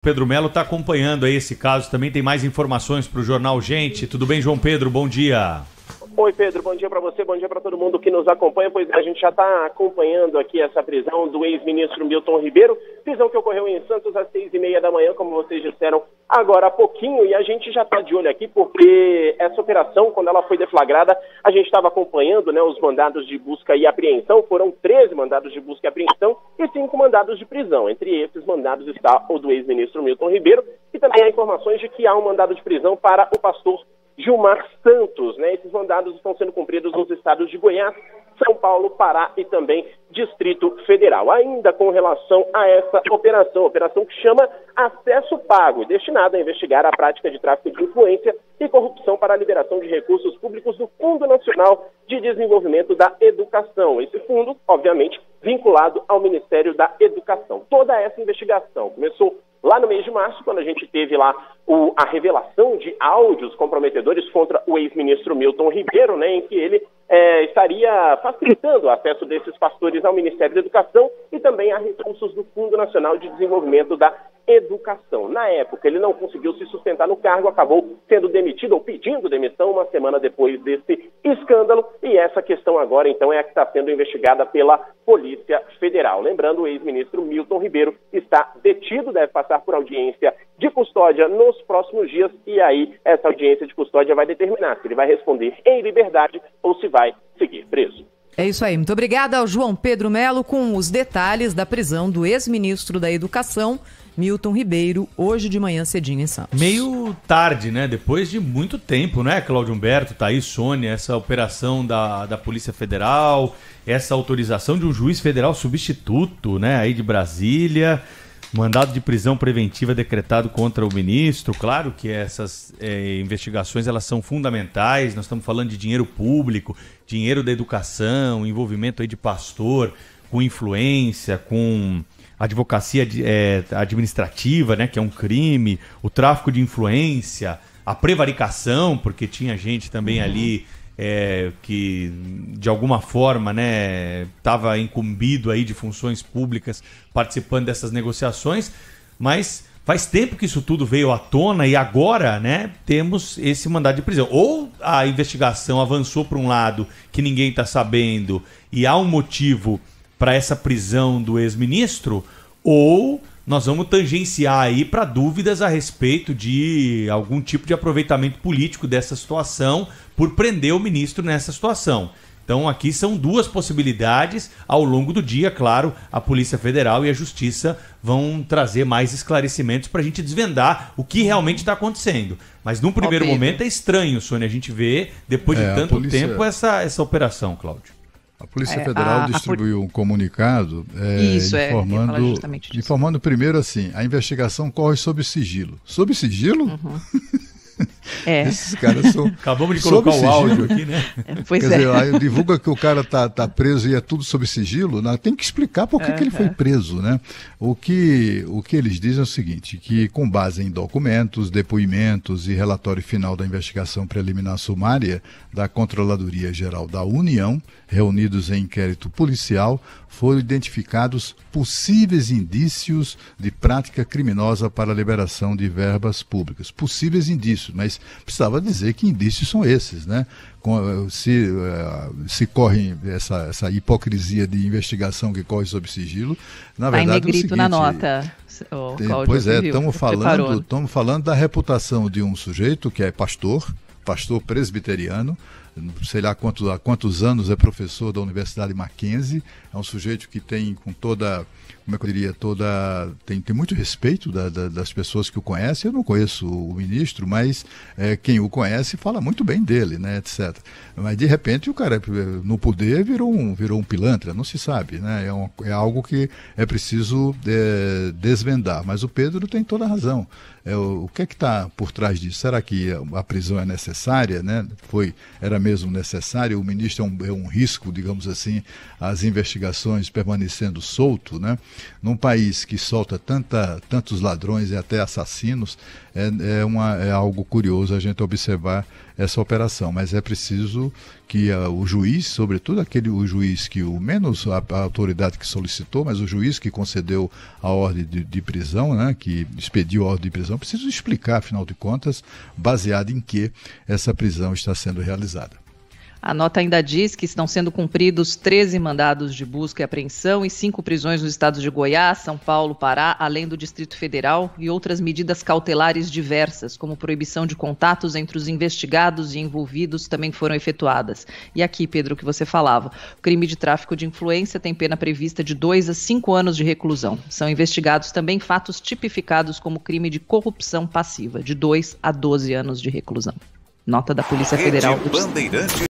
Pedro Melo está acompanhando aí esse caso, também tem mais informações para o Jornal Gente. Tudo bem, João Pedro? Bom dia. Oi, Pedro, bom dia para você, bom dia para todo mundo que nos acompanha. Pois a gente já está acompanhando aqui essa prisão do ex-ministro Milton Ribeiro, prisão que ocorreu em Santos às 6h30 da manhã, como vocês disseram agora há pouquinho, e a gente já está de olho aqui porque essa operação, quando ela foi deflagrada, a gente estava acompanhando, né, os mandados de busca e apreensão. Foram 13 mandados de busca e apreensão e 5 mandados de prisão. Entre esses mandados está o do ex-ministro Milton Ribeiro, e também há informações de que há um mandado de prisão para o pastor Gilmar Santos, né? Esses mandados estão sendo cumpridos nos estados de Goiás, São Paulo, Pará e também Distrito Federal. Ainda com relação a essa operação que chama Acesso Pago, destinada a investigar a prática de tráfico de influência e corrupção para a liberação de recursos públicos do Fundo Nacional de Desenvolvimento da Educação. Esse fundo, obviamente, vinculado ao Ministério da Educação. Toda essa investigação começou lá no mês de março, quando a gente teve lá a revelação de áudios comprometedores contra o ex-ministro Milton Ribeiro, né, em que ele estaria facilitando o acesso desses pastores ao Ministério da Educação e também a recursos do Fundo Nacional de Desenvolvimento da Educação. Na época, ele não conseguiu se sustentar no cargo, acabou sendo demitido ou pedindo demissão uma semana depois desse escândalo, e essa questão agora, então, é a que está sendo investigada pela Polícia Federal. Lembrando, o ex-ministro Milton Ribeiro está detido, deve passar por audiência de custódia nos próximos dias, e aí essa audiência de custódia vai determinar se ele vai responder em liberdade ou se vai seguir preso. É isso aí. Muito obrigada ao João Pedro Melo com os detalhes da prisão do ex-ministro da Educação, Milton Ribeiro, hoje de manhã cedinho em Santos. Meio tarde, né? Depois de muito tempo, né, Cláudio Humberto, Thaís, Sônia, essa operação da Polícia Federal, essa autorização de um juiz federal substituto, né, aí de Brasília, mandado de prisão preventiva decretado contra o ministro. Claro que essas investigações, elas são fundamentais. Nós estamos falando de dinheiro público, dinheiro da educação, envolvimento aí de pastor com influência, com advocacia administrativa, né, que é um crime, o tráfico de influência, a prevaricação, porque tinha gente também ali que de alguma forma, né, estava incumbido aí de funções públicas participando dessas negociações, mas faz tempo que isso tudo veio à tona e agora, né, temos esse mandado de prisão. Ou a investigação avançou para um lado que ninguém está sabendo e há um motivo para essa prisão do ex-ministro, ou nós vamos tangenciar aí para dúvidas a respeito de algum tipo de aproveitamento político dessa situação por prender o ministro nessa situação. Então aqui são duas possibilidades. Ao longo do dia, claro, a Polícia Federal e a Justiça vão trazer mais esclarecimentos para a gente desvendar o que realmente está acontecendo. Mas num primeiro momento é estranho, Sônia, a gente vê, depois de tanto tempo, essa operação, Cláudio. A Polícia Federal distribuiu um comunicado informando primeiro assim: a investigação corre sob sigilo. Sob sigilo? Uhum. Esses caras são... Acabamos de colocar o áudio aqui, né? Quer dizer, aí divulga que o cara tá preso e é tudo sob sigilo, né? Tem que explicar por que ele foi preso, né? O que eles dizem é o seguinte, que com base em documentos, depoimentos e relatório final da investigação preliminar sumária da Controladoria Geral da União, reunidos em inquérito policial, foram identificados possíveis indícios de prática criminosa para a liberação de verbas públicas. Possíveis indícios, mas precisava dizer que indícios são esses, né? Se corre essa hipocrisia de investigação que corre sob sigilo, na verdade em negrito é o seguinte, na nota. Pois é, estamos falando da reputação de um sujeito que é pastor presbiteriano, sei lá há quantos anos é professor da Universidade Mackenzie, é um sujeito que tem com toda, como é que eu diria, tem muito respeito das pessoas que o conhecem. Eu não conheço o ministro, mas quem o conhece fala muito bem dele, né, etc. Mas de repente o cara no poder virou um pilantra, não se sabe, né? É algo que é preciso desvendar, mas o Pedro tem toda a razão. O que é que está por trás disso? Será que a prisão é necessária, né? Era mesmo mesmo necessário. O ministro é um risco, digamos assim, as investigações permanecendo solto, né? Num país que solta tantos ladrões e até assassinos, é algo curioso a gente observar essa operação, mas é preciso que o juiz, sobretudo o juiz que menos a autoridade que solicitou, mas o juiz que concedeu a ordem de prisão, né, que expediu a ordem de prisão, precisa explicar, afinal de contas, baseado em que essa prisão está sendo realizada. A nota ainda diz que estão sendo cumpridos 13 mandados de busca e apreensão e 5 prisões nos estados de Goiás, São Paulo, Pará, além do Distrito Federal, e outras medidas cautelares diversas, como proibição de contatos entre os investigados e envolvidos, também foram efetuadas. E aqui, Pedro, o que você falava, o crime de tráfico de influência tem pena prevista de 2 a 5 anos de reclusão. São investigados também fatos tipificados como crime de corrupção passiva, de 2 a 12 anos de reclusão. Nota da Polícia Federal.